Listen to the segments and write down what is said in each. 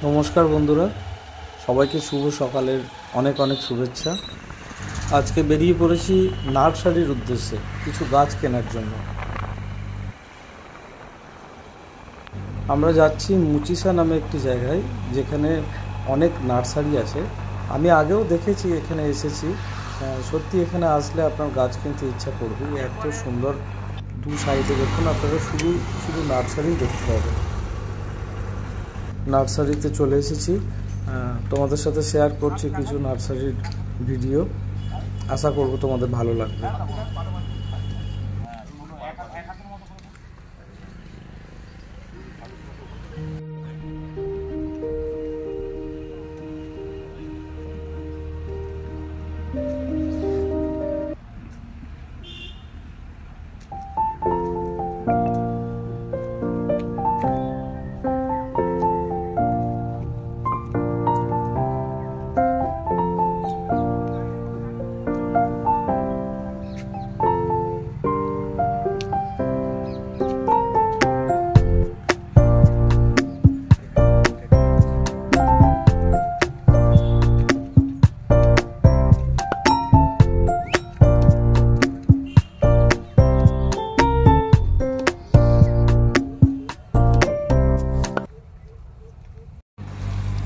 নমস্কার বন্ধুরা, সবাইকে শুভ সকালের অনেক অনেক শুভেচ্ছা। আজকে বেরিয়ে পড়েছি নার্সারির উদ্দেশ্যে কিছু গাছ কেনার জন্য। আমরা যাচ্ছি মুচিসা নামে একটি জায়গায়, যেখানে অনেক নার্সারি আছে। আমি আগেও দেখেছি, এখানে এসেছি। সত্যি এখানে আসলে আপনার গাছ কিনতে ইচ্ছা করবে। এত সুন্দর দু সাইডে দেখুন, আপনারা শুধু শুধু নার্সারি দেখতে পাবেন। নার্সারিতে চলে এসেছি, তোমাদের সাথে শেয়ার করছি কিছু নার্সারির ভিডিও। আশা করব তোমাদের ভালো লাগবে।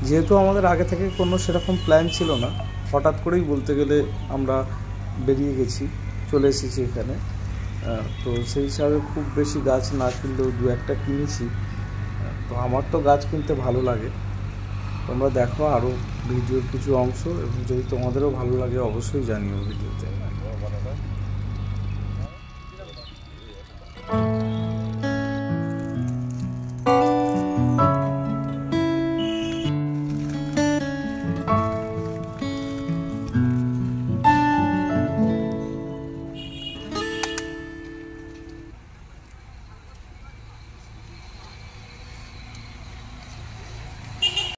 যেহেতু আমাদের আগে থেকে কোনো সেরকম প্ল্যান ছিল না, হঠাৎ করেই বলতে গেলে আমরা বেরিয়ে গেছি, চলে এসেছি এখানে। তো সেই হিসাবে খুব বেশি গাছ না কিনলেও দু একটা কিনেছি। তো আমার তো গাছ কিনতে ভালো লাগে। তোমরা দেখো আরও ভিডিওর কিছু অংশ, এবং যদি তোমাদেরও ভালো লাগে অবশ্যই জানিও ভিডিওতে।